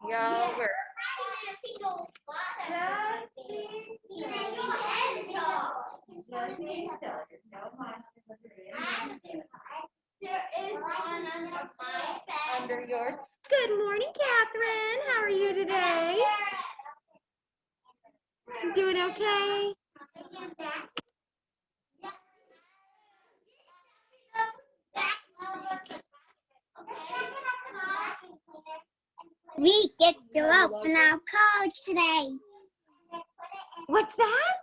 Y'all were under yours. Good morning, Catherine. How are you today? Doing okay? We get to open our cards today. What's that?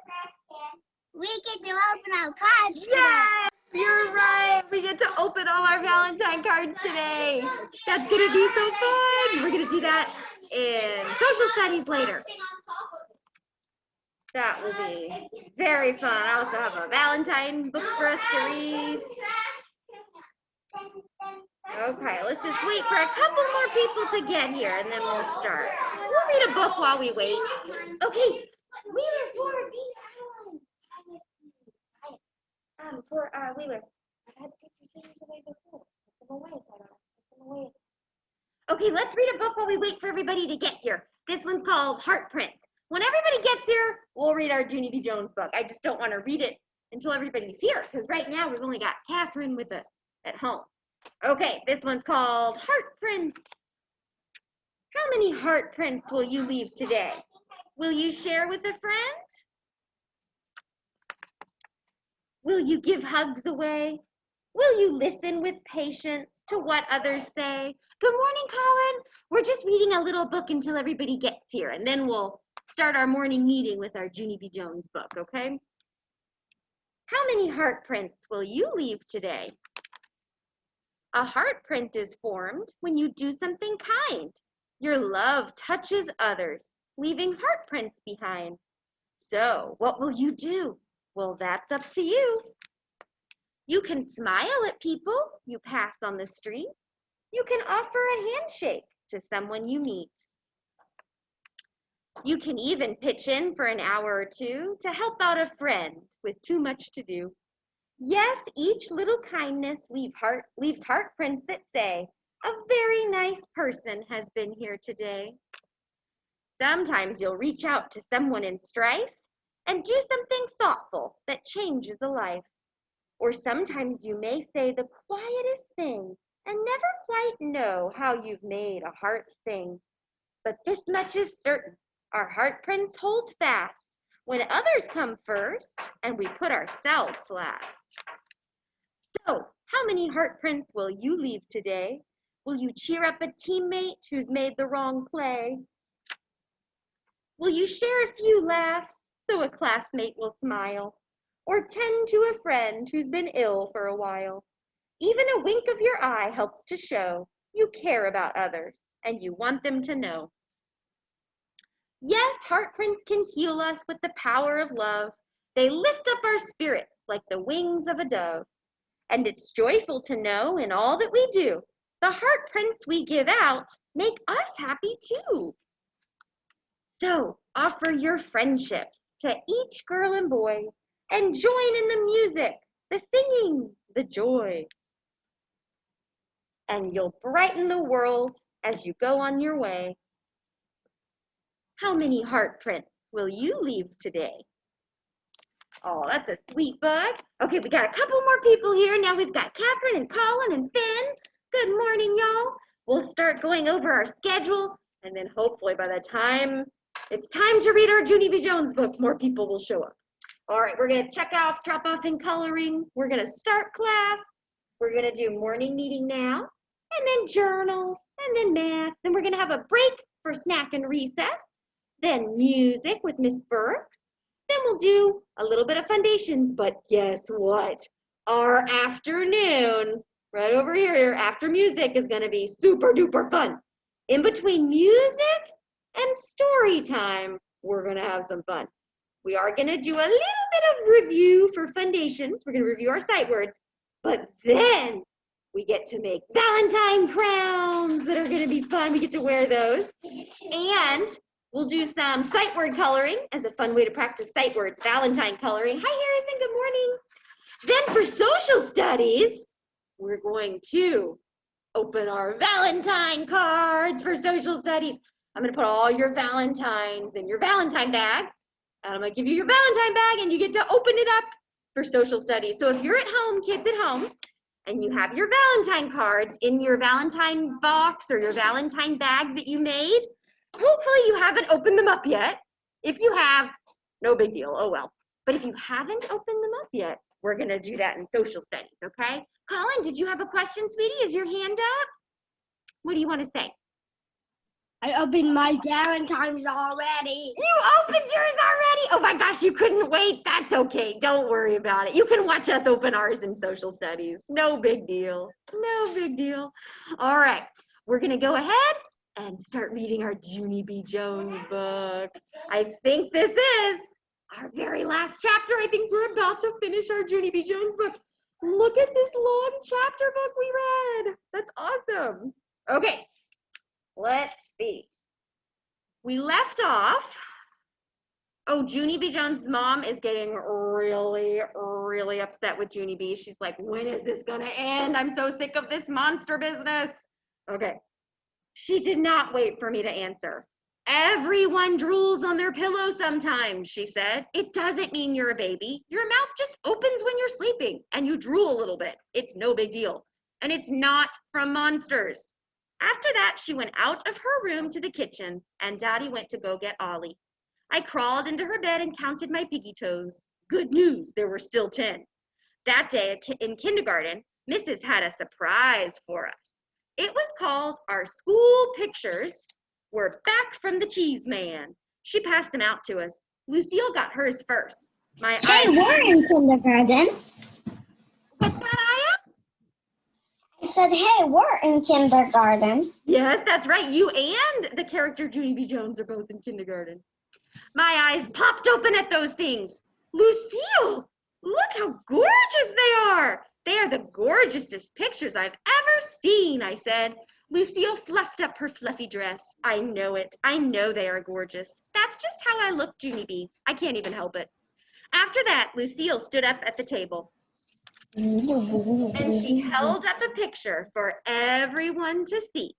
We get to open our cards today. Yes, you're right. We get to open all our Valentine cards today. That's going to be so fun. We're going to do that in social studies later. That will be very fun. I also have a Valentine book for us to read. Okay, let's just wait for a couple more people to get here and then we'll start. We'll read a book while we wait. Okay, Wheeler Ford, be silent. Wheeler, I've had to take your scissors away before. Put them away, so I don't have to put them away. Okay, let's read a book while we wait for everybody to get here. This one's called Heart Prints. When everybody gets here, we'll read our Junie B. Jones book. I just don't want to read it until everybody's here, because right now we've only got Catherine with us at home. Okay, this one's called Heart Prints. How many heart prints will you leave today? Will you share with a friend? Will you give hugs away? Will you listen with patience to what others say? Good morning, Colin. We're just reading a little book until everybody gets here, and then we'll start our morning meeting with our Junie B. Jones book, okay? How many heart prints will you leave today? A heart print is formed when you do something kind. Your love touches others, leaving heart prints behind. So, what will you do? Well, that's up to you. You can smile at people you pass on the street. You can offer a handshake to someone you meet. You can even pitch in for an hour or two to help out a friend with too much to do. Yes, each little kindness leaves heart prints that say, a very nice person has been here today. Sometimes you'll reach out to someone in strife and do something thoughtful that changes a life. Or sometimes you may say the quietest thing and never quite know how you've made a heart sing. But this much is certain, our heart prints hold fast when others come first and we put ourselves last. So, how many heart prints will you leave today? Will you cheer up a teammate who's made the wrong play? Will you share a few laughs so a classmate will smile? Or tend to a friend who's been ill for a while? Even a wink of your eye helps to show you care about others and you want them to know. Yes, heart prints can heal us with the power of love. They lift up our spirits like the wings of a dove. And it's joyful to know in all that we do, the heart prints we give out make us happy too. So offer your friendship to each girl and boy and join in the music, the singing, the joy. And you'll brighten the world as you go on your way. How many heart prints will you leave today? Oh, that's a sweet book. Okay, we got a couple more people here. Now we've got Catherine and Colin and Finn. Good morning, y'all. We'll start going over our schedule, and then hopefully by the time it's time to read our Junie B. Jones book, more people will show up. All right, we're going to check off, drop off in coloring. We're going to start class. We're going to do morning meeting now, and then journals, and then math. Then we're going to have a break for snack and recess. Then music with Miss Burks. Then we'll do a little bit of foundations, but guess what? Our afternoon, right over here, after music is gonna be super duper fun. In between music and story time, we're gonna have some fun. We are gonna do a little bit of review for foundations. We're gonna review our sight words, but then we get to make Valentine crowns that are gonna be fun. We get to wear those. And we'll do some sight word coloring as a fun way to practice sight words, Valentine coloring. Hi, Harrison, good morning. Then for social studies, we're going to open our Valentine cards for social studies. I'm going to put all your Valentines in your Valentine bag. And I'm going to give you your Valentine bag, and you get to open it up for social studies. So if you're at home, kids at home, and you have your Valentine cards in your Valentine box or your Valentine bag that you made, hopefully you haven't opened them up yet. If you have, no big deal, oh well. But if you haven't opened them up yet, we're gonna do that in social studies, okay? Colin, did you have a question, sweetie? Is your hand up? What do you wanna say? I opened my Valentine's already. You opened yours already? Oh my gosh, you couldn't wait. That's okay. Don't worry about it. You can watch us open ours in social studies. No big deal. No big deal. All right, we're going to go ahead and start reading our Junie B. Jones book. I think this is our very last chapter. I think we're about to finish our Junie B. Jones book. Look at this long chapter book we read. That's awesome. Okay, let's see. We left off. Oh, Junie B. Jones' mom is getting really, really upset with Junie B. She's like, when is this gonna end? I'm so sick of this monster business. Okay. She did not wait for me to answer. Everyone drools on their pillow sometimes, she said. It doesn't mean you're a baby. Your mouth just opens when you're sleeping and you drool a little bit. It's no big deal. And it's not from monsters. After that, she went out of her room to the kitchen, and Daddy went to go get Ollie. I crawled into her bed and counted my piggy toes. Good news, there were still 10. That day in kindergarten, Mrs. had a surprise for us. It was called Our School Pictures Were Back from the Cheese Man. She passed them out to us. Lucille got hers first. Hey, we're in kindergarten. What's that, Aya? I said, hey, we're in kindergarten. Yes, that's right. You and the character Junie B. Jones are both in kindergarten. My eyes popped open at those things. Lucille, look how gorgeous they are. They are the gorgeousest pictures I've ever seen, I said. Lucille fluffed up her fluffy dress. I know it. I know they are gorgeous. That's just how I look, Junie B. I can't even help it. After that, Lucille stood up at the table. And she held up a picture for everyone to see.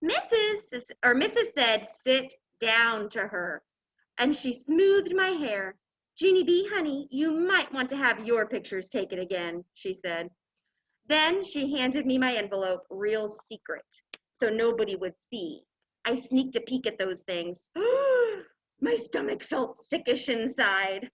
Mrs. said, sit down to her. And she smoothed my hair. Junie B, honey, you might want to have your pictures taken again, she said. Then she handed me my envelope, real secret, so nobody would see. I sneaked a peek at those things. My stomach felt sickish inside.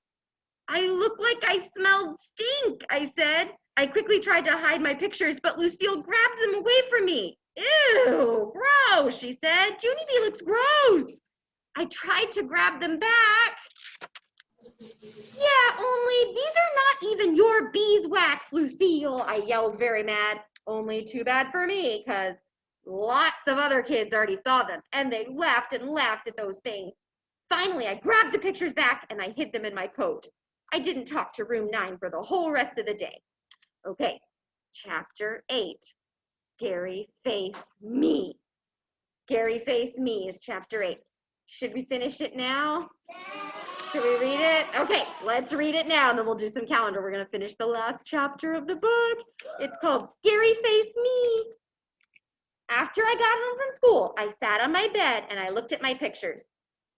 I look like I smelled stink, I said. I quickly tried to hide my pictures, but Lucille grabbed them away from me. Ew, gross, she said. Junie B looks gross. I tried to grab them back. Yeah, only these are not even your beeswax, Lucille, I yelled very mad. Only too bad for me, because lots of other kids already saw them, and they laughed and laughed at those things. Finally, I grabbed the pictures back, and I hid them in my coat. I didn't talk to room 9 for the whole rest of the day. Okay, chapter 8, Scary Face Me. Scary Face Me is chapter 8. Should we finish it now? Should we read it? Okay, let's read it now, and then we'll do some calendar. We're going to finish the last chapter of the book. It's called Scary Face Me. After I got home from school, I sat on my bed and I looked at my pictures.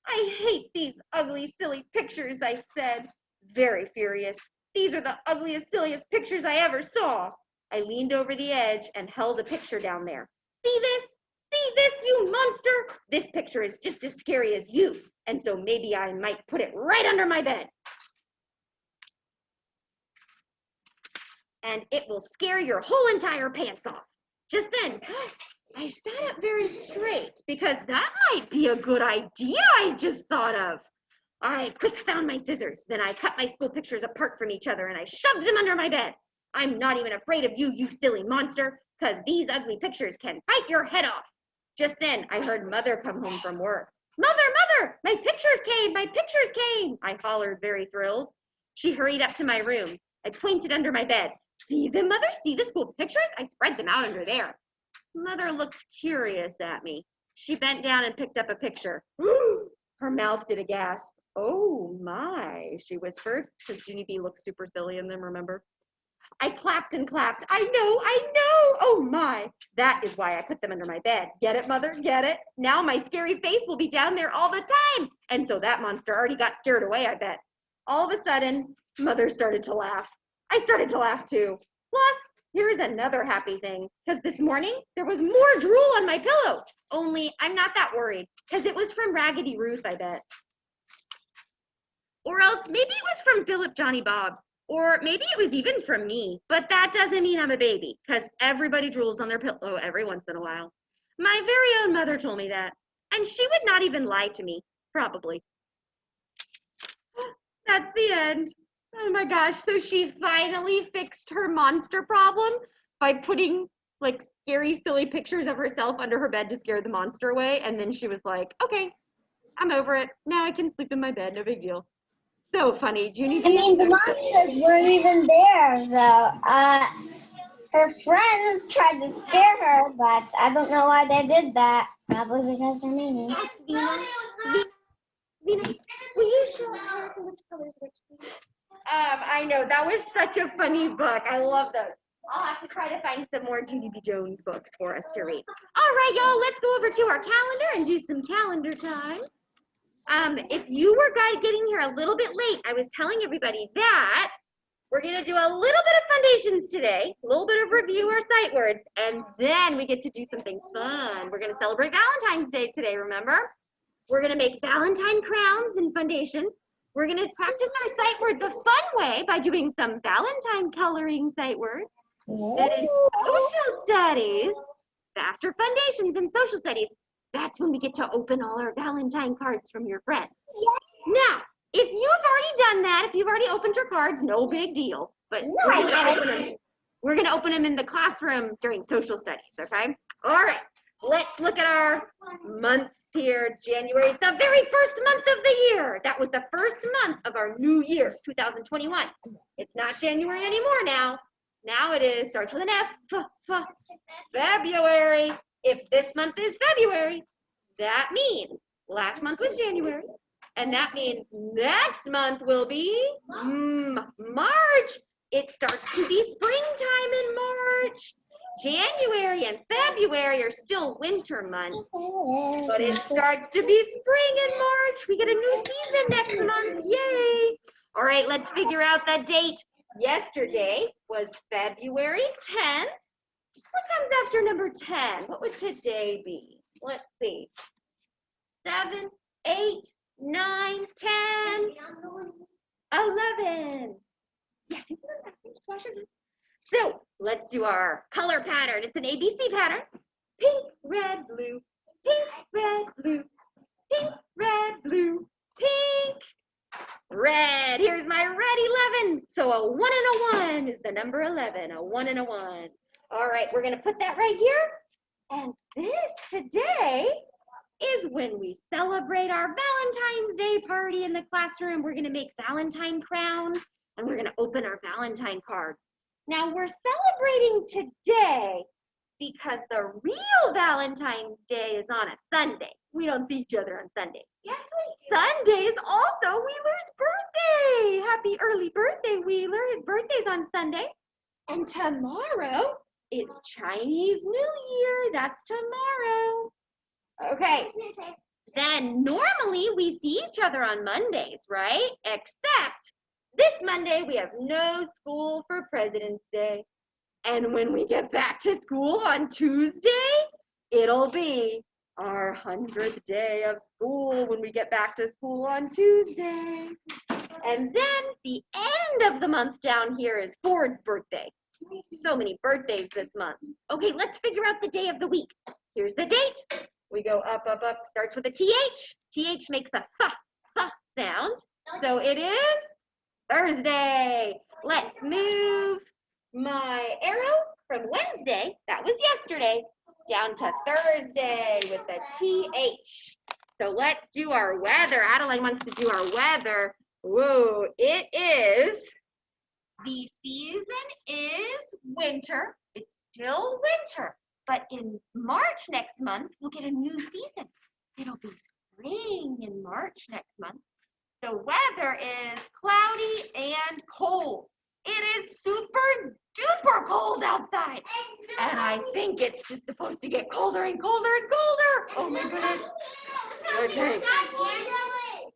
I hate these ugly, silly pictures, I said, very furious. These are the ugliest, silliest pictures I ever saw. I leaned over the edge and held a picture down there. See this? See this, you monster? This picture is just as scary as you, and so maybe I might put it right under my bed. And it will scare your whole entire pants off. Just then, I sat up very straight because that might be a good idea I just thought of. I quick found my scissors. Then I cut my school pictures apart from each other and I shoved them under my bed. I'm not even afraid of you, you silly monster, because these ugly pictures can bite your head off. Just then, I heard Mother come home from work. Mother, Mother, my pictures came, my pictures came, I hollered, very thrilled. She hurried up to my room. I pointed under my bed. See them, Mother? See the school pictures? I spread them out under there. Mother looked curious at me. She bent down and picked up a picture. Her mouth did a gasp. Oh my, she whispered, because Junie B looked super silly in them, remember? I clapped and clapped. I know. Oh my. That is why I put them under my bed. Get it, Mother? Get it? Now my scary face will be down there all the time. And so that monster already got scared away, I bet. All of a sudden, Mother started to laugh. I started to laugh too. Plus, here's another happy thing. Because this morning, there was more drool on my pillow. Only I'm not that worried. Because it was from Raggedy Ruth, I bet. Or else maybe it was from Philip Johnny Bob. Or maybe it was even from me. But that doesn't mean I'm a baby. Because everybody drools on their pillow every once in a while. My very own mother told me that. And she would not even lie to me. Probably. That's the end. Oh my gosh. So she finally fixed her monster problem by putting like scary, silly pictures of herself under her bed to scare the monster away. And then she was like, okay, I'm over it. Now I can sleep in my bed. No big deal. So funny. Junie. I mean, the monsters weren't even there, so her friends tried to scare her, but I don't know why they did that. Probably because they're meanies. Vina, will you show Harrison which colors which, please? I know. That was such a funny book. I love those. I'll have to try to find some more Junie B. Jones books for us to read. All right, y'all, let's go over to our calendar and do some calendar time. If you were getting here a little bit late, I was telling everybody that we're going to do a little bit of foundations today, a little bit of review our sight words, and then we get to do something fun. We're going to celebrate Valentine's Day today, remember? We're going to make Valentine crowns and foundations. We're going to practice our sight words a fun way by doing some Valentine coloring sight words. That is social studies. After foundations and social studies, that's when we get to open all our Valentine cards from your friends. Now, if you've already done that, if you've already opened your cards, no big deal. But we're going to open them in the classroom during social studies, okay? All right, let's look at our months here. January is the very first month of the year. That was the first month of our new year, 2021. It's not January anymore now. Now it is, starts with an F, February. If this month is February, that means last month was January. And that means next month will be March. It starts to be springtime in March. January and February are still winter months, but it starts to be spring in March. We get a new season next month. Yay! All right, let's figure out that date. Yesterday was February 10th. What comes after number 10? What would today be? Let's see. 7, 8, 9, 10, 11. Yeah, just wash your hands. So let's do our color pattern. It's an ABC pattern. Pink, red, blue. Pink, red, blue. Pink, red, blue. Pink, red. Here's my red 11. So a 1 and a 1 is the number 11. A 1 and a 1. All right, we're going to put that right here. And this today is when we celebrate our Valentine's Day party in the classroom. We're going to make Valentine crowns and we're going to open our Valentine cards. Now we're celebrating today because the real Valentine's Day is on a Sunday. We don't see each other on Sundays. Yes, Sunday is also Wheeler's birthday. Happy early birthday, Wheeler. His birthday's on Sunday. And tomorrow, it's Chinese New Year. That's tomorrow. Okay. Then normally we see each other on Mondays, right? Except this Monday we have no school for President's Day. And when we get back to school on Tuesday, it'll be our 100th day of school when we get back to school on Tuesday. And then the end of the month down here is Ford's birthday. So many birthdays this month. Okay, let's figure out the day of the week. Here's the date. We go up, up, up. Starts with a TH. TH makes a th sound. So it is Thursday. Let's move my arrow from Wednesday, that was yesterday, down to Thursday with the TH. So let's do our weather. Adeline wants to do our weather. Whoa, it is, the season is winter. It's still winter, but in March next month, we'll get a new season. It'll be spring in March next month. The weather is cloudy and cold. It is super super cold outside. And I think it's just supposed to get colder and colder and colder. Oh my goodness. Okay.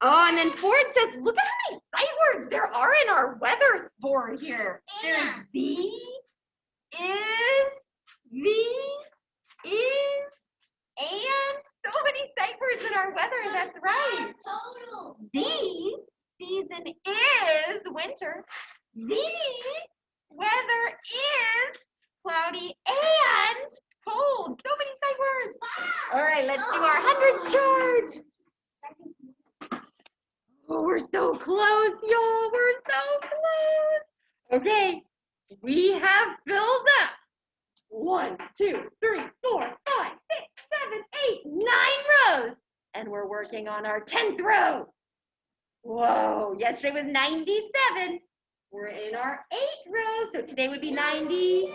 Oh, and then Ford says, look at how many sight words there are in our weather board here. There's the, is, and so many sight words in our weather. That's right. The season is winter. The weather is cloudy and cold. So many sight words. All right, let's do our hundreds chart. Oh, we're so close, y'all. We're so close. Okay, we have filled up 1, 2, 3, 4, 5, 6, 7, 8, 9 rows. And we're working on our 10th row. Whoa, yesterday was 97. We're in our 8th row, so today would be 90,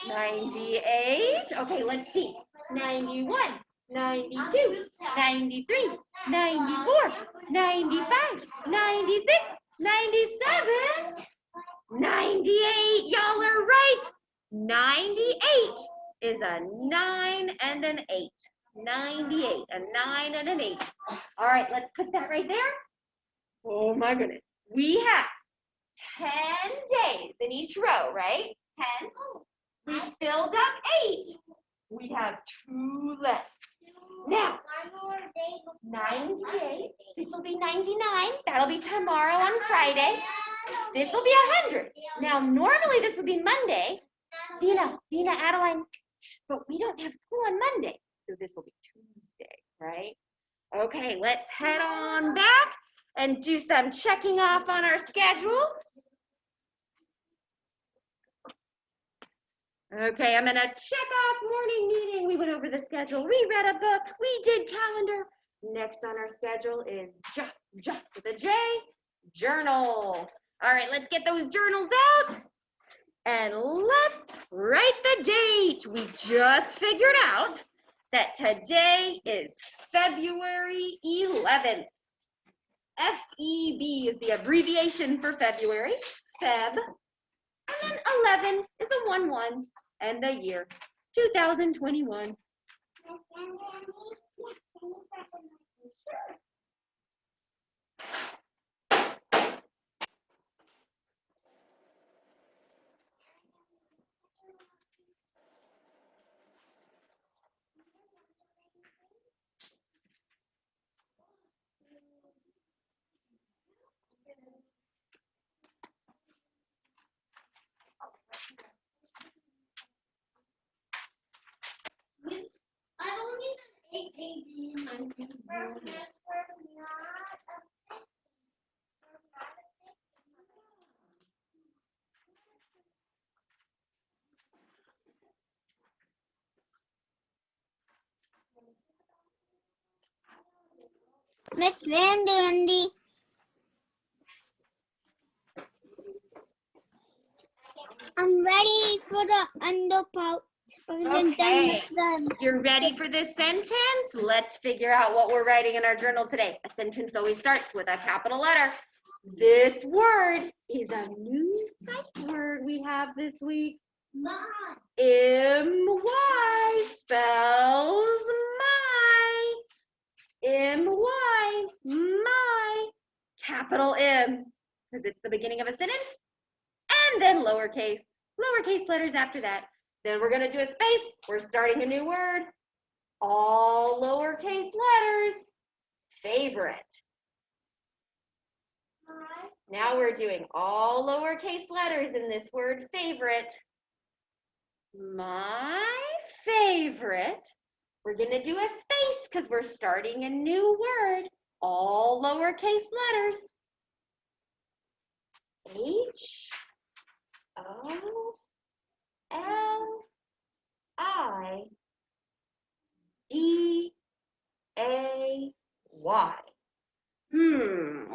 98. Okay, let's see. 91, 92, 93, 94, 95, 96, 97, 98. Y'all are right. 98 is a 9 and an 8. 98, a 9 and an 8. All right, let's put that right there. Oh my goodness. We have 10 days in each row, right? 10. We filled up 8. We have 2 left. Now, 98. This will be 99. That'll be tomorrow on Friday. This will be 100. Now, normally this would be Monday. Vina, Adeline, but we don't have school on Monday, so this will be Tuesday, right? Okay, let's head on back and do some checking off on our schedule. Okay, I'm gonna check off morning meeting. We went over the schedule. We read a book. We did calendar. Next on our schedule is just with a J, journal. All right, let's get those journals out. And let's write the date. We just figured out that today is February 11th. F-E-B is the abbreviation for February, Feb. And then 11 is a 1-1 and the year 2021. I've only done 8 pages in my paper. Miss Vandy. I'm ready for the underpart. Okay, you're ready for this sentence? Let's figure out what we're writing in our journal today. A sentence always starts with a capital letter. This word is a new sight word we have this week. M-Y spells my. M-Y, my. Capital M, because it's the beginning of a sentence. And then lowercase letters after that. Then we're going to do a space. We're starting a new word. All lowercase letters. Favorite. Now we're doing all lowercase letters in this word, favorite. My favorite. We're going to do a space because we're starting a new word. All lowercase letters. H-O-L-I-D-A-Y.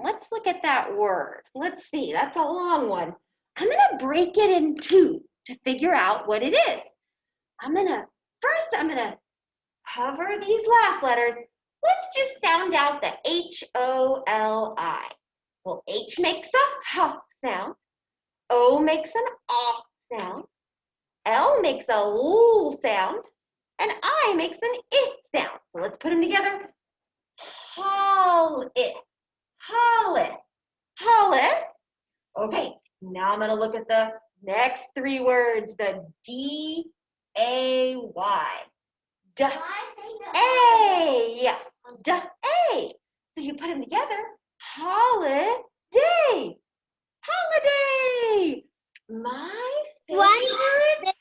Let's look at that word. Let's see, that's a long one. I'm going to break it in two to figure out what it is. I'm going to cover these last letters. Let's just sound out the H-O-L-I. Well, H makes a H sound. O makes an O sound. L makes a L sound. And I makes an it sound. So let's put them together. Haul it. Haul it. Haul it. Okay, now I'm going to look at the next three words. The D-A-Y. D-A. D-A. So you put them together. Holiday. Holiday. My favorite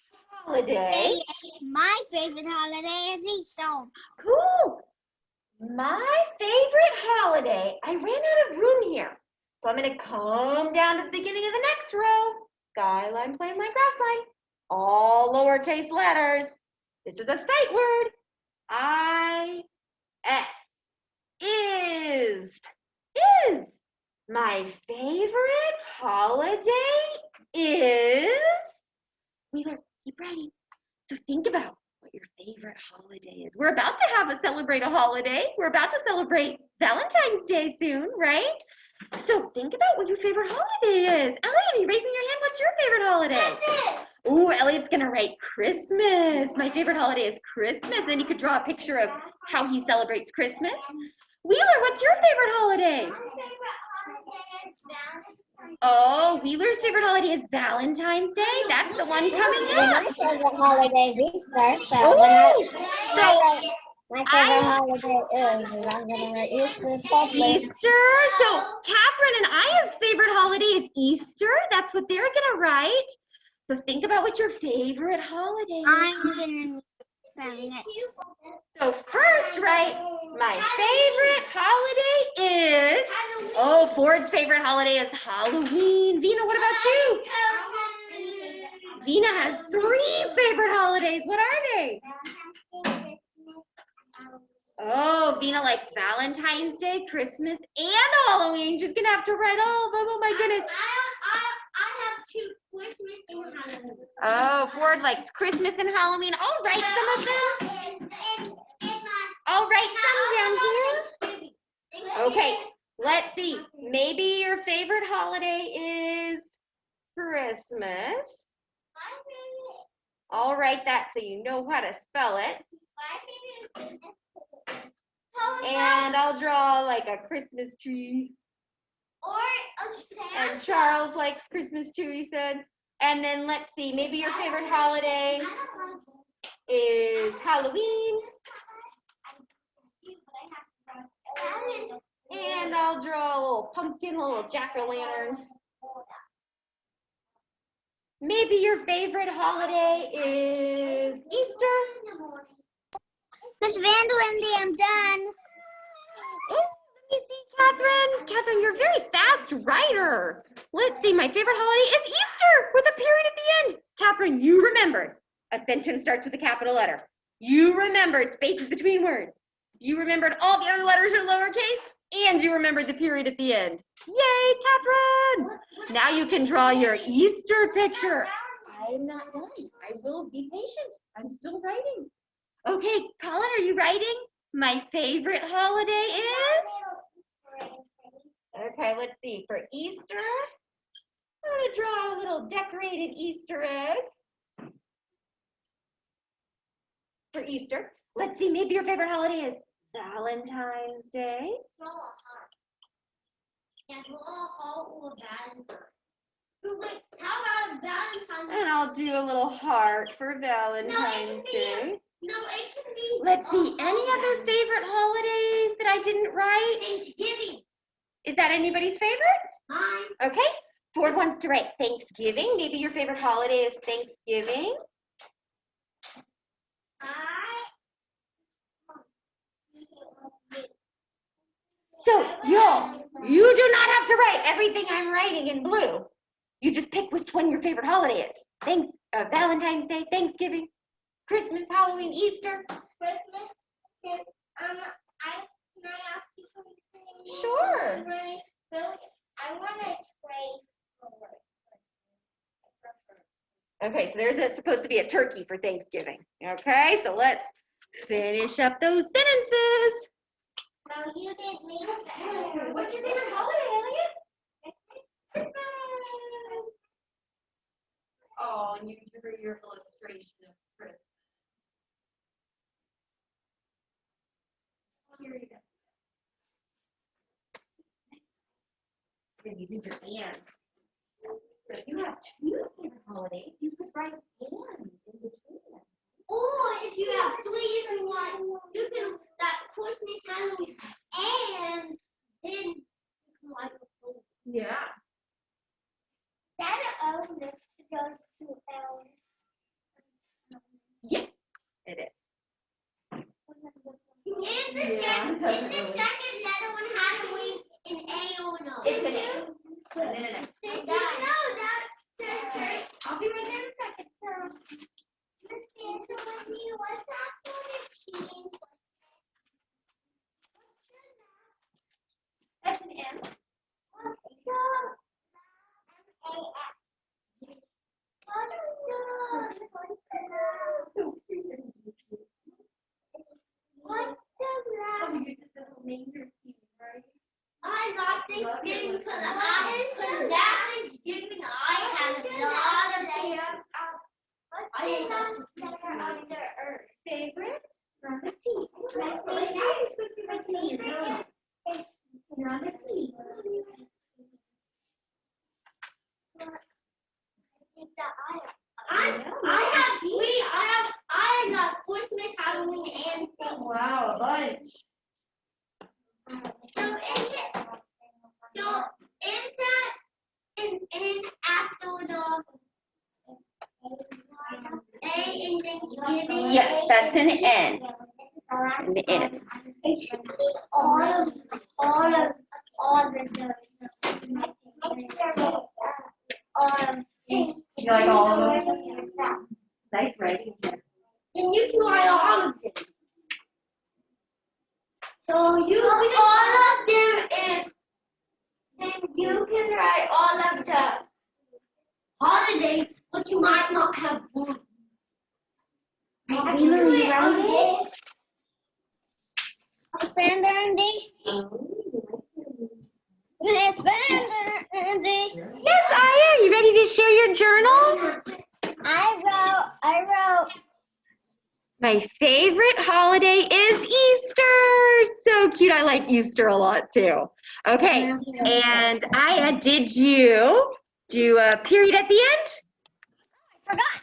holiday. My favorite holiday is Easter. Cool. My favorite holiday. I ran out of room here. So I'm going to come down to the beginning of the next row. Skyline, plain line, grass line. All lowercase letters. This is a sight word. I-S. Is. My favorite holiday is. Wheeler, keep writing. So think about what your favorite holiday is. We're about to celebrate a holiday. We're about to celebrate Valentine's Day soon, right? So think about what your favorite holiday is. Elliot, are you raising your hand? What's your favorite holiday? Ooh, Elliot's gonna write Christmas. My favorite holiday is Christmas. Then you could draw a picture of how he celebrates Christmas. Wheeler, what's your favorite holiday? My favorite holiday is Valentine's. Oh, Wheeler's favorite holiday is Valentine's Day. That's the one coming up. My favorite holiday is Easter. So my favorite holiday is I'm gonna write Easter. Easter. So Catherine and Aya's favorite holiday is Easter. That's what they're gonna write. So think about what your favorite holiday is. I'm gonna spell it. So first, write my favorite holiday is. Oh, Ford's favorite holiday is Halloween. Vina, what about you? Vina has 3 favorite holidays. What are they? Oh, Vina likes Valentine's Day, Christmas, and Halloween. She's gonna have to write all of them. Oh my goodness. I have 2 Christmas and Halloween. Oh, Ford likes Christmas and Halloween. I'll write some of them. I'll write some down here. Okay, let's see. Maybe your favorite holiday is Christmas. I'll write that so you know how to spell it. And I'll draw like a Christmas tree. And Charles likes Christmas too, he said. And then let's see, maybe your favorite holiday is Halloween. And I'll draw a little pumpkin, a little jack-o'-lantern. Maybe your favorite holiday is Easter. Miss Vanderlinde, I'm done. Oh, let me see, Catherine. Catherine, you're a very fast writer. Let's see, my favorite holiday is Easter with a period at the end. Catherine, you remembered a sentence starts with a capital letter. You remembered spaces between words. You remembered all the other letters are lowercase, and you remembered the period at the end. Yay, Catherine! Now you can draw your Easter picture. I'm not done. I will be patient. I'm still writing. Okay, Colin, are you writing? My favorite holiday is? Okay, let's see. For Easter, I'm going to draw a little decorated Easter egg. For Easter. Let's see, maybe your favorite holiday is Valentine's Day. And I'll do a little heart for Valentine's Day. No, it can be. Let's see, any other favorite holidays that I didn't write? Thanksgiving. Is that anybody's favorite? Mine. Okay, Ford wants to write Thanksgiving. Maybe your favorite holiday is Thanksgiving. So, y'all, you do not have to write everything I'm writing in blue. You just pick which one your favorite holiday is. Valentine's Day, Thanksgiving, Christmas, Halloween, Easter. Christmas. Can I ask you something? Sure. I want to trade. Okay, so there's supposed to be a turkey for Thanksgiving. Okay, so let's finish up those sentences. No, you didn't make that. What's your favorite holiday, Elliot? Oh, and you drew your illustration of Christmas. Here you go. And you did your and. So if you have two favorite holidays, you could write and in between them. Or if you have three in one, you can that Christmas, Halloween, and then you can like a food. Yeah. That O next to go to L. Yes, it is. In the Yeah, second letter one Halloween in A or no? It's an A. And then an S. Did you know that there's I'll be right there in a second. Miss Anthony, what's that for the team? That's an M. What's the M-A-S? What's the Oh, last? you did the whole name your team, right? I got Thanksgiving because that Thanksgiving I had a lot of them. What's the last letter under Earth? Favorite? You're on the T. My Like, now you're supposed to be writing in your journal. favorite You're on the T. I got Christmas, Halloween, and Thanksgiving. Wow, a bunch. So is that in after the A in Thanksgiving? Yes, that's an N. An N. It should be all of the You like all of them? Nice writing. And you can write all of them. So you all of them is then you can write all of the holidays, but you might not have one. It's Andy. Yes, Aya, you ready to share your journal? I wrote. My favorite holiday is Easter. So cute. I like Easter a lot too. Okay, and Aya, did you do a period at the end? I forgot.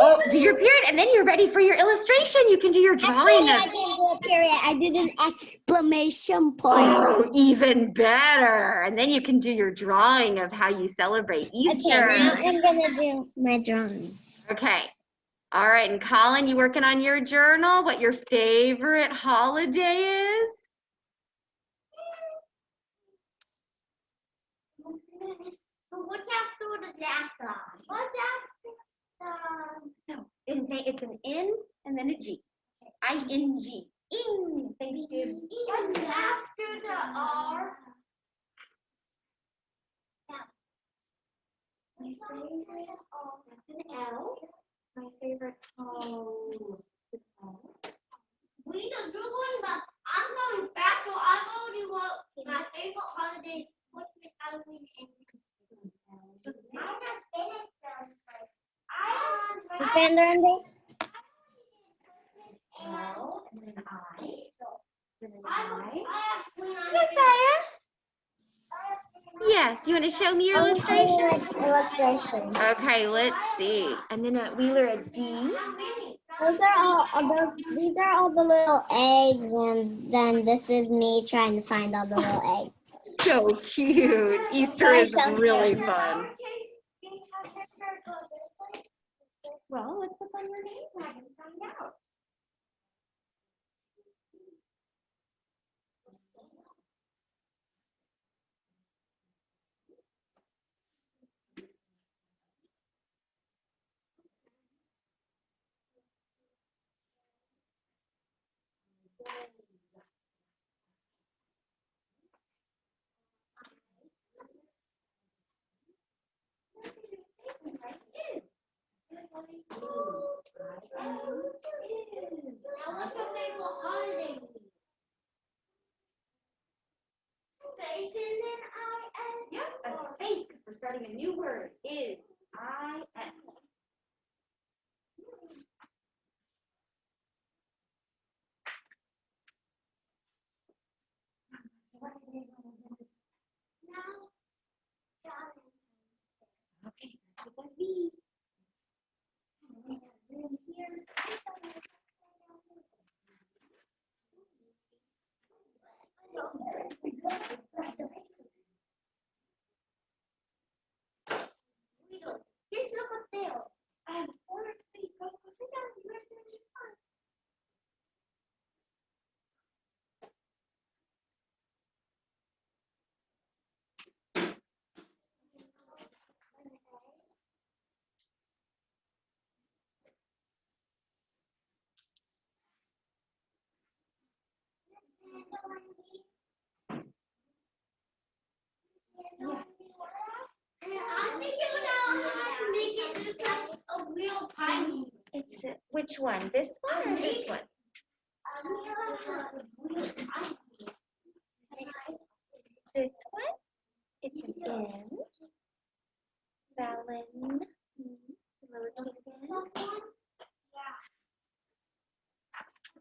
Oh, do your period, and then you're ready for your illustration. You can do your drawing. Actually, I didn't do a period. I did an exclamation point. Oh, even better. And then you can do your drawing of how you celebrate Easter. Okay, now I'm gonna do my drawing. Okay. All right, and Colin, you working on your journal? What your favorite holiday is? So what's after the data? What's after the? So it's an N and then a G. I-N-G. In Thanksgiving. What's after the R? My favorite, that's an L. My favorite, it's L. You're going back. I'm going back, so I've already wrote my favorite holidays, Christmas, Halloween, and I'm not finished them. L and then I. And then I. Yes, Yes, Aya. Yes, you want to show me your illustration? Illustration. Okay, let's see. And then Wheeler, a D. These are all the little eggs, and then this is me trying to find all the little eggs. So cute. Easter is really fun. Well, let's look on your name tag and find out. Now what's your favorite holiday? Spaces in I-N. Yep, a space, because we're starting a new word, is I-S. Okay, so that's what be. Here's the hotel. I have 4 feet. Go sit down. You're just fine. I think it would allow to make it look like a real pie. It's which one? This one or this one? This one? It's an N. Valen. Lowercase n.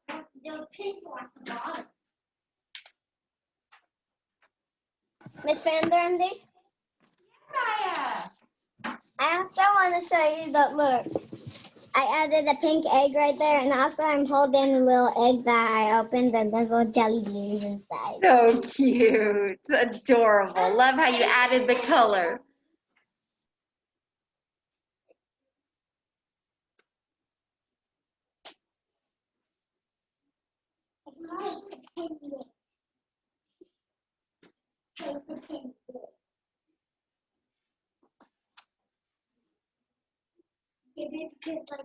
The pencil at the bottom. Miss Van Brandy, Kaya. I also want to show you that look. I added a pink egg right there, and also I'm holding a little egg that I opened, and there's little jelly beans inside. So cute. It's adorable. Love how you added the color. It is like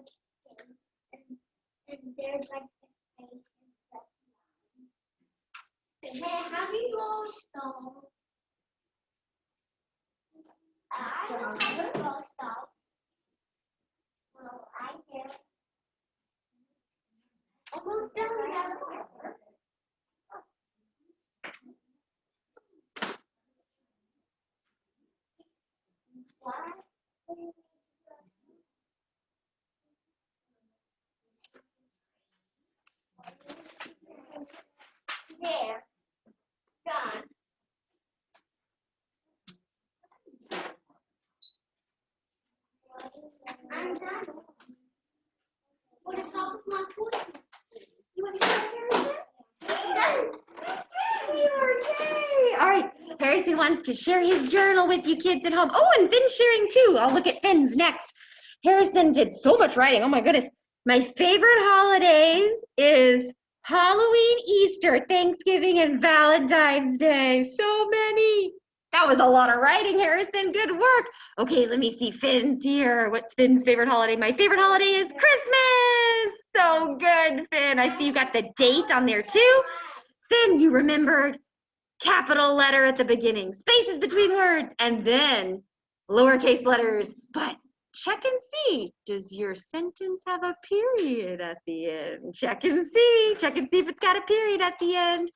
and there's like the face and stuff. Hey, have you rolled stone? I don't have a roll stone. Well, I do. Almost done. There. Done. I'm done. What about my foot? You want to show Harrison? Yay! All right, Harrison wants to share his journal with you kids at home. Oh, and Finn's sharing too. I'll look at Finn's next. Harrison did so much writing. Oh my goodness. My favorite holidays is Halloween, Easter, Thanksgiving, and Valentine's Day. So many. That was a lot of writing, Harrison. Good work. Okay, let me see. Finn's here. What's Finn's favorite holiday? My favorite holiday is Christmas. So good, Finn. I see you got the date on there too. Finn, you remembered capital letter at the beginning, spaces between words, and then lowercase letters. But check and see. Does your sentence have a period at the end? Check and see. Check and see if it's got a period at the end.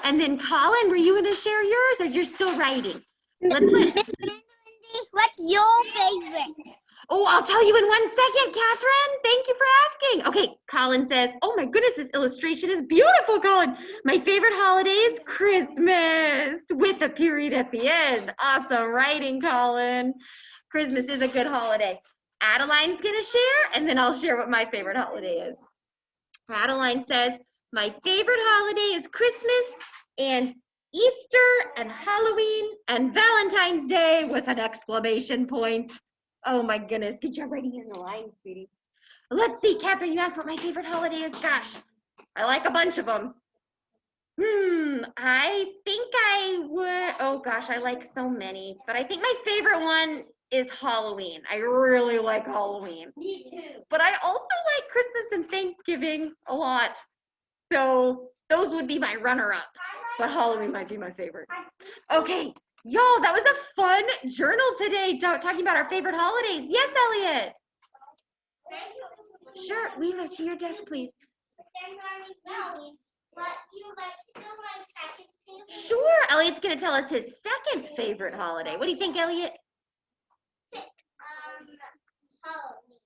And then Colin, were you going to share yours or you're still writing? Miss Van Brandy, what's your favorite? Oh, I'll tell you in 1 second, Catherine. Thank you for asking. Okay, Colin says, oh my goodness, this illustration is beautiful, Colin. My favorite holiday is Christmas with a period at the end. Awesome writing, Colin. Christmas is a good holiday. Adeline's gonna share, and then I'll share what my favorite holiday is. Adeline says, my favorite holiday is Christmas and Easter and Halloween and Valentine's Day with an exclamation point. Oh my goodness, good job writing in the line, sweetie. Let's see, Catherine, you asked what my favorite holiday is. Gosh, I like a bunch of them. I think I would, oh gosh, I like so many, but I think my favorite one is Halloween. I really like Halloween. Me too. But I also like Christmas and Thanksgiving a lot. So those would be my runner-ups, but Halloween might be my favorite. Okay, y'all, that was a fun journal today, talking about our favorite holidays. Yes, Elliot? Sure, Wheeler, to your desk, please. Sure, Elliot's gonna tell us his second favorite holiday. What do you think, Elliot? Halloween.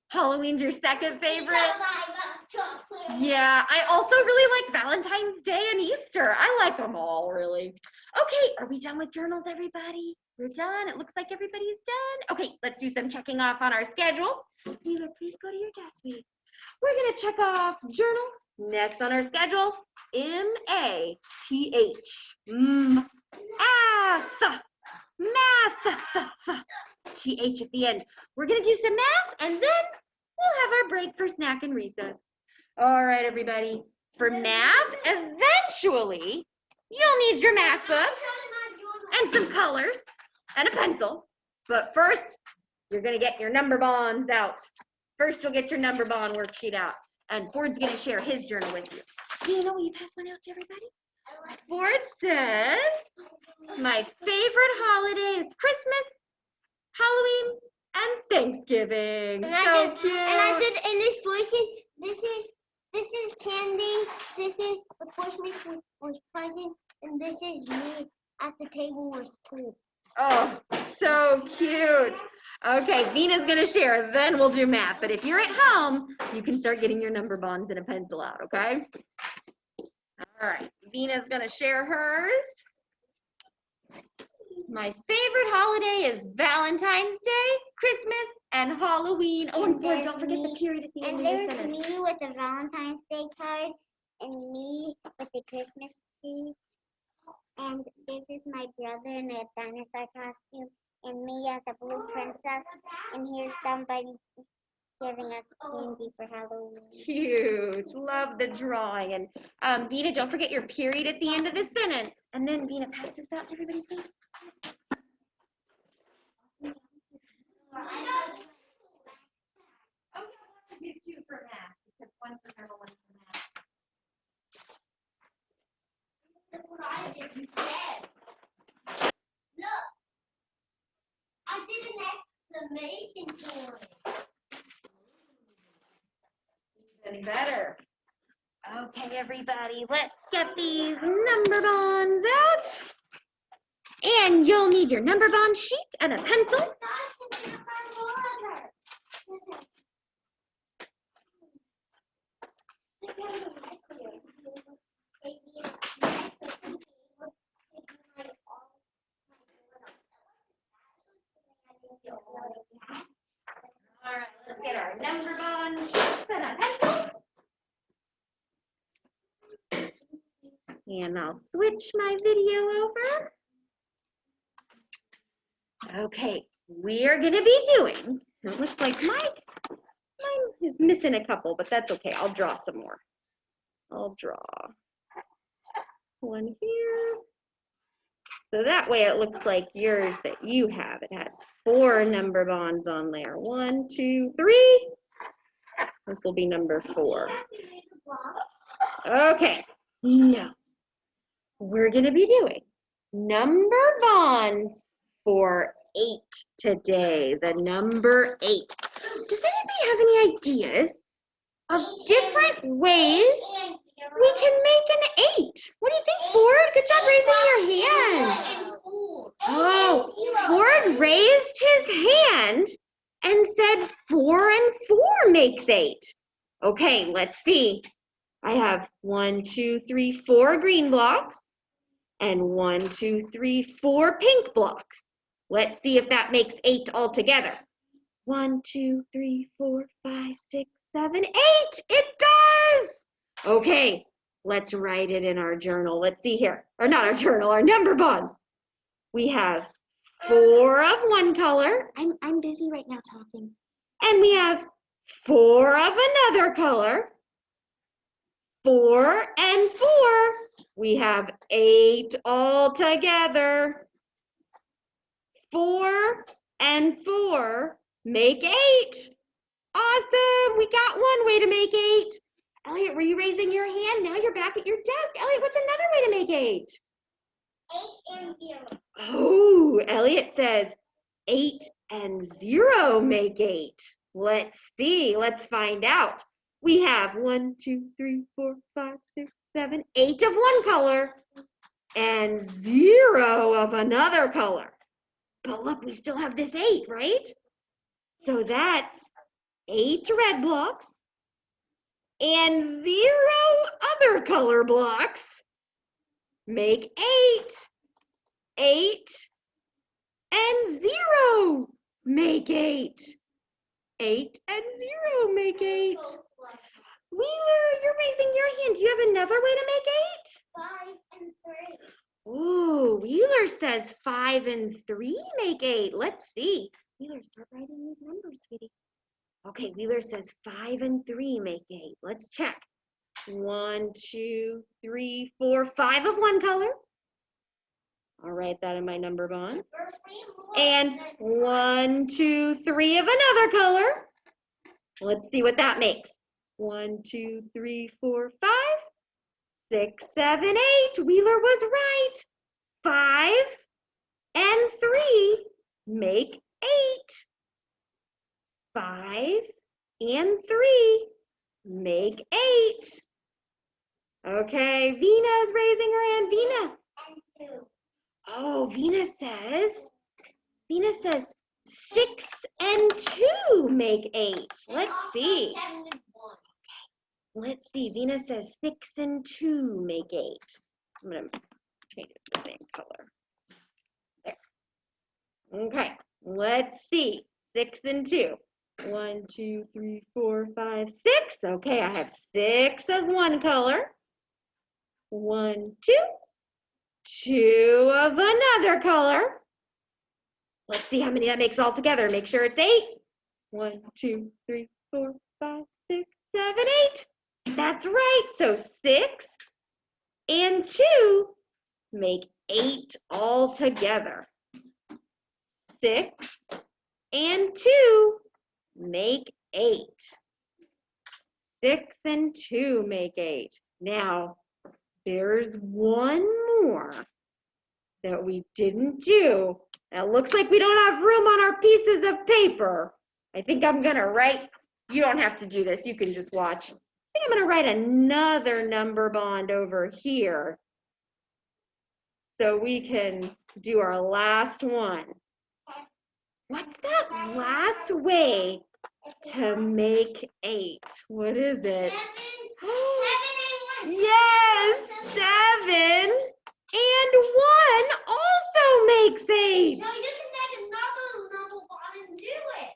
Halloween's your second favorite? Because I love chocolate. Yeah, I also really like Valentine's Day and Easter. I like them all, really. Okay, are we done with journals, everybody? We're done. It looks like everybody's done. Okay, let's do some checking off on our schedule. Wheeler, please go to your desk, sweetie. We're going to check off journal. Next on our schedule, M-A-T-H. Math. Math. T-H at the end. We're going to do some math, and then we'll have our break for snack and recess. All right, everybody. For math, eventually, you'll need your math book and some colors and a pencil. But first, you're going to get your number bonds out. First, you'll get your number bond worksheet out. And Ford's going to share his journal with you. Will you pass one out to everybody? Ford says, my favorite holiday is Christmas, Halloween, and Thanksgiving. So cute. And I did in this portion, this is candy, this is the Christmas was present, and this is me at the table with food. Oh, so cute. Okay, Vina's gonna share, then we'll do math. But if you're at home, you can start getting your number bonds and a pencil out, okay? All right, Vina's gonna share hers. My favorite holiday is Valentine's Day, Christmas, and Halloween. Oh, and Ford, don't forget the period at the end And of your there's sentence. me with the Valentine's Day card, and me with the Christmas tree. And this is my brother in a dinosaur costume, and me as a blue princess. And here's somebody giving us candy for Halloween. Cute. Love the drawing. And Vina, don't forget your period at the end of the sentence. And then Vina, pass this out to everybody, please. Oh, yeah, do two for math, because one for journal, one for math. That's what I did instead. Look, I did an exclamation point. Even better. Okay, everybody, let's get these number bonds out. And you'll need your number bond sheet and a pencil. All right, let's get our number bond sheets and a pencil. And I'll switch my video over. Okay, we are gonna be doing, it looks like mine is missing a couple, but that's okay. I'll draw some more. I'll draw one here. So that way it looks like yours that you have. It has 4 number bonds on there. 1, 2, 3. This will be number 4. Okay, now we're gonna be doing number bonds for 8 today, the number 8. Does anybody have any ideas of different ways we can make an 8? What do you think, Ford? Good job raising your hand. Oh, Ford raised his hand and said 4 and 4 makes 8. Okay, let's see. I have 1, 2, 3, 4 green blocks and 1, 2, 3, 4 pink blocks. Let's see if that makes 8 altogether. 1, 2, 3, 4, 5, 6, 7, 8. It does. Okay, let's write it in our journal. Let's see here. Or not our journal, our number bonds. We have 4 of one color. I'm busy right now talking. And we have 4 of another color. 4 and 4. We have 8 altogether. 4 and 4 make 8. Awesome. We got one way to make 8. Elliot, were you raising your hand? Now you're back at your desk. Elliot, what's another way to make 8? 8 and 0. Oh, Elliot says 8 and 0 make 8. Let's see. Let's find out. We have 1, 2, 3, 4, 5, 6, 7, 8 of one color and 0 of another color. But look, we still have this 8, right? So that's 8 red blocks and 0 other color blocks make 8. 8 and 0 make 8. 8 and 0 make 8. Wheeler, you're raising your hand. Do you have another way to make 5 and 3. 8? Ooh, Wheeler says 5 and 3 make 8. Let's see. Wheeler, start writing these numbers, sweetie. Okay, Wheeler says 5 and 3 make 8. Let's check. 1, 2, 3, 4, 5 of one color. I'll write that in my number bond. And 1, 2, 3 of another color. Let's see what that makes. 1, 2, 3, 4, 5, 6, 7, 8. Wheeler was right. 5 and 3 make 8. 5 and 3 make 8. Okay, Vina is raising her hand. Vina. And 2. Oh, Vina says 6 and 2 make 8. Let's see. 7 and 1. Let's see. Vina says 6 and 2 make 8. I'm going to change it to the same color. There. Okay. Let's see. 6 and 2. 1, 2, 3, 4, 5, 6. Okay, I have 6 of one color. 1, 2. 2 of another color. Let's see how many that makes all together. Make sure it's 8. 1, 2, 3, 4, 5, 6, 7, 8. That's right. So 6 and 2 make 8 all together. 6 and 2 make 8. 6 and 2 make 8. Now, there's one more that we didn't do. Now, it looks like we don't have room on our pieces of paper. I think I'm going to write, you don't have to do this, you can just watch. I think I'm going to write another number bond over here so we can do our last one. What's that last way to make 8? What is it? 7 and 1. Yes, 7 and 1 also makes 8. No, you can add another number bond and do it.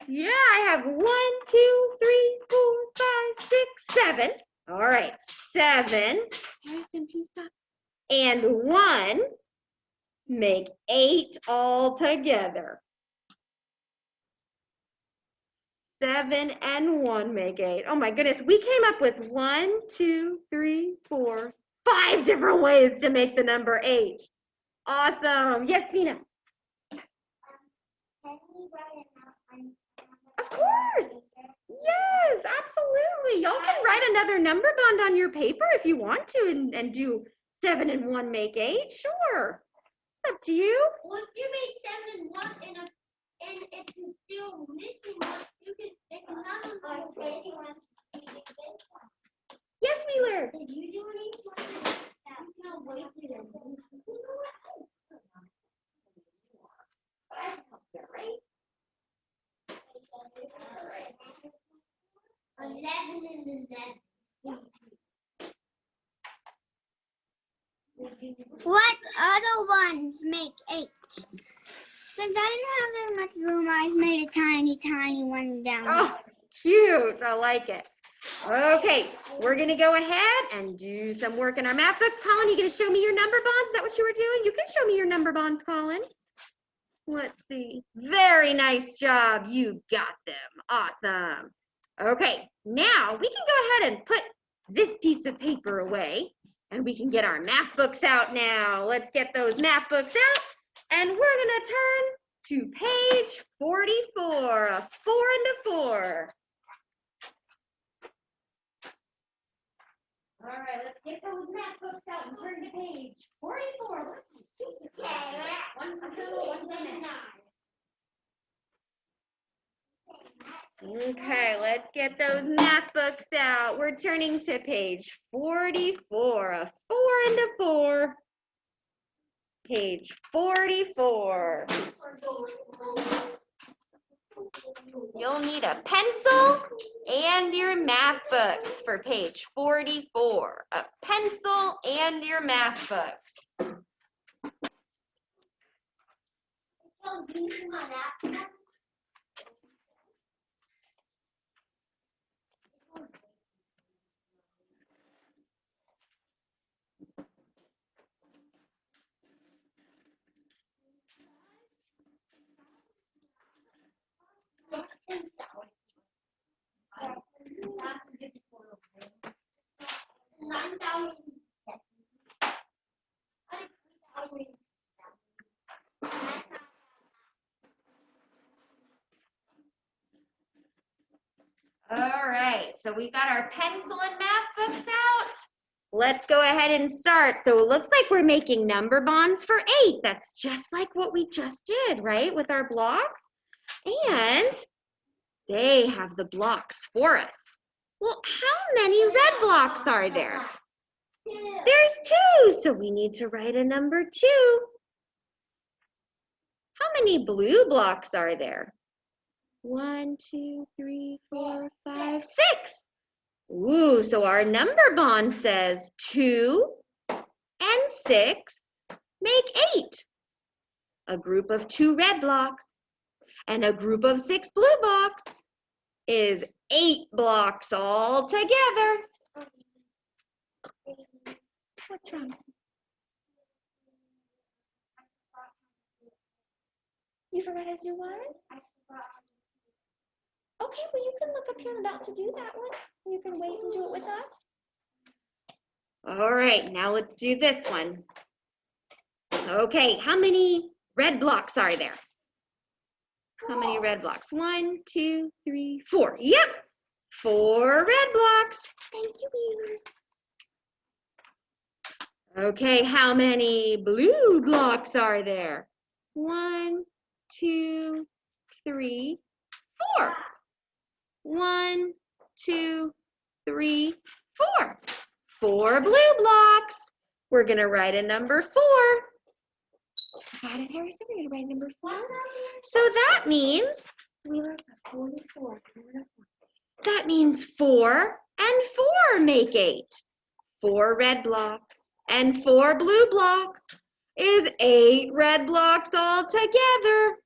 Yeah, I have 1, 2, 3, 4, 5, 6, 7. All right, 7 and 1 make 8 all together. 7 and 1 make 8. Oh my goodness, we came up with 1, 2, 3, 4, 5 different ways to make the number 8. Awesome. Yes, Vina. Can we write another? Of course. Yes, absolutely. Y'all can write another number bond on your paper if you want to and do 7 and 1 make 8. Sure. It's up to you. Well, if you make 7 and 1 and it's still missing one, you can make another one. Yes, Wheeler. Did you do anything? No, wait. You know what? 11 and 11. What other ones make 8? Since I didn't have that much room, I made a tiny, tiny one down there. Oh, cute. I like it. Okay, we're going to go ahead and do some work in our math books. Colin, you going to show me your number bonds? Is that what you were doing? You can show me your number bonds, Colin. Let's see. Very nice job. You got them. Awesome. Okay, now we can go ahead and put this piece of paper away, and we can get our math books out now. Let's get those math books out, and we're going to turn to page 44, a 4 and a 4. All right, let's get those math books out and turn to page 44. One's a 2, one's a 9. Okay, let's get those math books out. We're turning to page 44, a 4 and a 4. Page 44. You'll need a pencil and your math books for page 44. A pencil and your math books. All right, so we got our pencil and math books out. Let's go ahead and start. So it looks like we're making number bonds for 8. That's just like what we just did, right, with our blocks? And they have the blocks for us. Well, how many red blocks are there? There's 2, so we need to write a number 2. How many blue blocks are there? 1, 2, 3, 4, 5, 6. Ooh, so our number bond says 2 and 6 make 8. A group of 2 red blocks and a group of 6 blue blocks is 8 blocks all together. What's wrong? You forgot to do what? Okay, well, you can look up here. I'm about to do that one. You can wait and do it with us. All right, now let's do this one. Okay, how many red blocks are there? How many red blocks? 1, 2, 3, 4. Yep, 4 red blocks. Thank you, Beaver. Okay, how many blue blocks are there? 1, 2, 3, 4. 1, 2, 3, 4. 4 blue blocks. We're going to write a number 4. Got it, Harrison? We're going to write a number 4. So that means, that means 4 and 4 make 8. 4 red blocks and 4 blue blocks is 8 red blocks all together.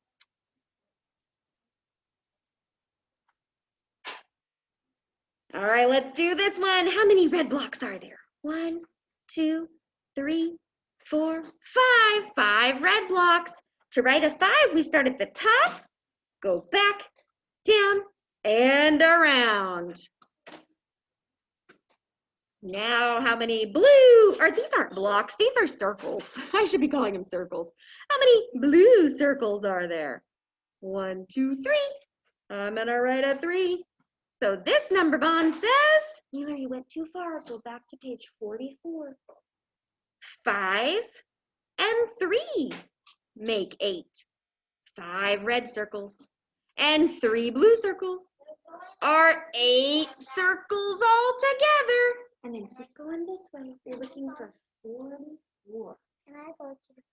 All right, let's do this one. How many red blocks are there? 1, 2, 3, 4, 5. 5 red blocks. To write a 5, we start at the top, go back, down, and around. Now, how many blue, or these aren't blocks, these are circles. I should be calling them circles. How many blue circles are there? 1, 2, 3. I'm gonna write a 3. So this number bond says, Wheeler, you went too far. Go back to page 44. 5 and 3 make 8. 5 red circles and 3 blue circles are 8 circles all together. And then keep going this way. You're looking for 44. Can I go to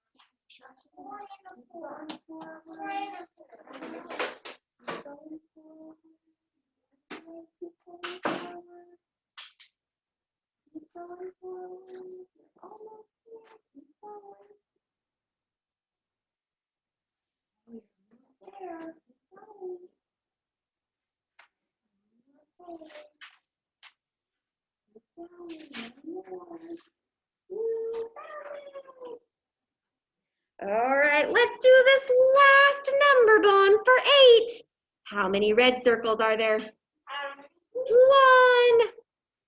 All right, let's do this last number bond for 8. How many red circles are there? 1.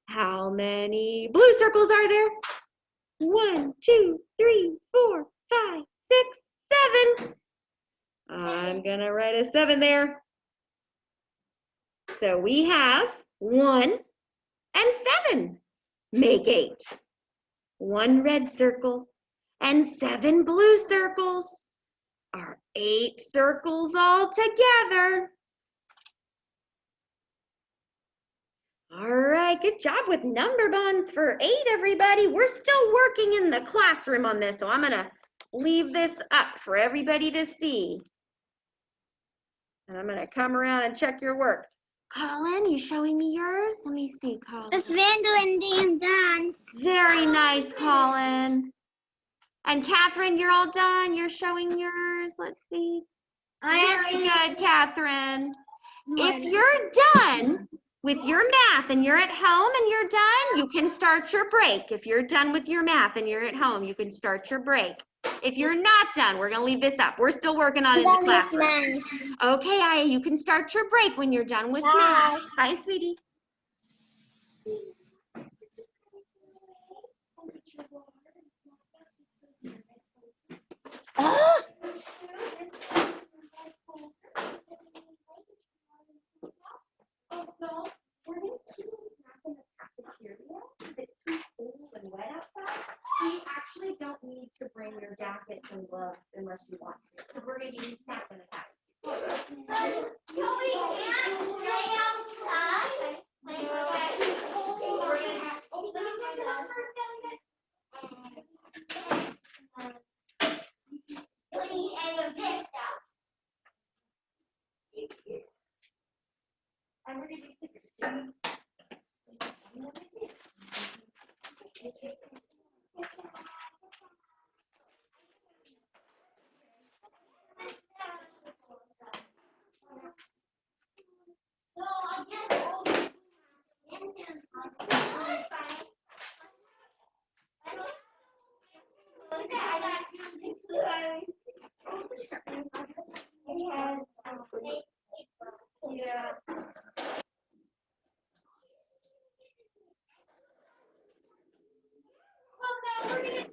How many blue circles are there? 1, 2, 3, 4, 5, 6, 7. I'm gonna write a 7 there. So we have 1 and 7 make 8. 1 red circle and 7 blue circles are 8 circles all together. All right, good job with number bonds for 8, everybody. We're still working in the classroom on this, so I'm gonna leave this up for everybody to see. And I'm gonna come around and check your work. Colin, you showing me yours? Let me see, Colin. Miss Vandalyn, I'm done. Very nice, Colin. And Catherine, you're all done. You're showing yours. Let's see. Very good, Catherine. If you're done with your math and you're at home and you're done, you can start your break. If you're done with your math and you're at home, you can start your break. If you're not done, we're gonna leave this up. We're still working on it in the classroom. Okay, Aya, you can start your break when you're done with math. Bye, sweetie. We're going to snack in the cafeteria because it's too cold and wet outside. So you actually don't need to bring your jackets and gloves unless you want to. Because we're going to be snacking in the cafeteria. And we're going to do stickers too. Yeah. Well, no, we're going to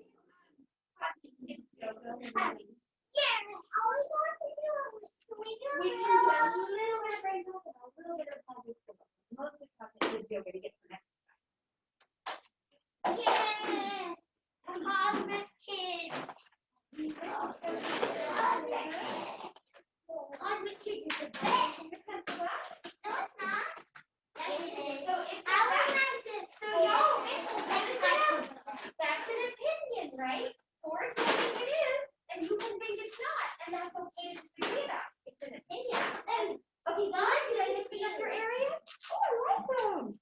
we can do a little bit of brain health and a little bit of hobby school. Mostly cognitive yoga to get for next time. Yeah! Cosmic kids. Cosmic kids is the best. Here comes the class. No, it's not. So it's so y'all, that's an opinion, right? Or it's something it is, and you can think it's not, and that's okay to disagree about. It's an opinion. And okay, guys, did I just pick up your area? Oh, I like them.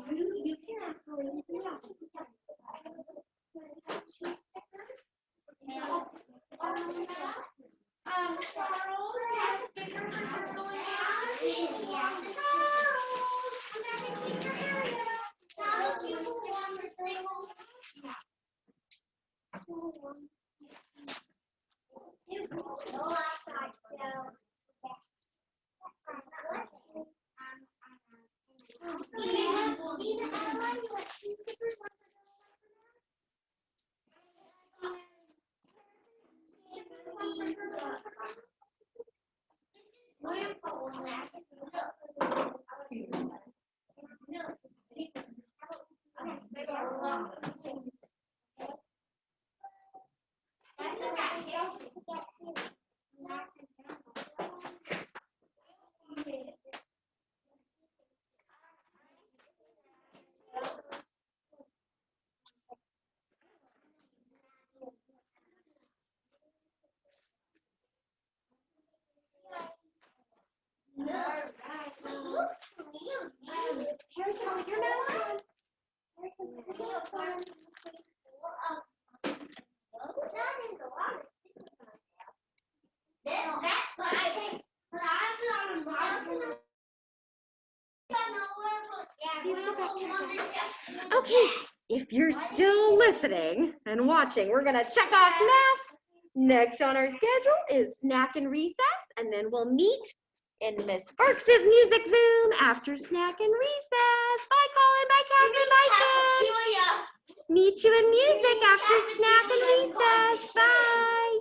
You can ask the lady to help. Charles, do you have a sticker for Charles and Anne? Charles, I'm not going to take your area. Charles, you want the single? Harrison, with your mask on. Okay, if you're still listening and watching, we're gonna check off math. Next on our schedule is snack and recess, and then we'll meet in Miss Sparks' music Zoom after snack and recess. Bye, Colin. Bye, Catherine. Bye, kids. Meet you in music after snack and recess. Bye.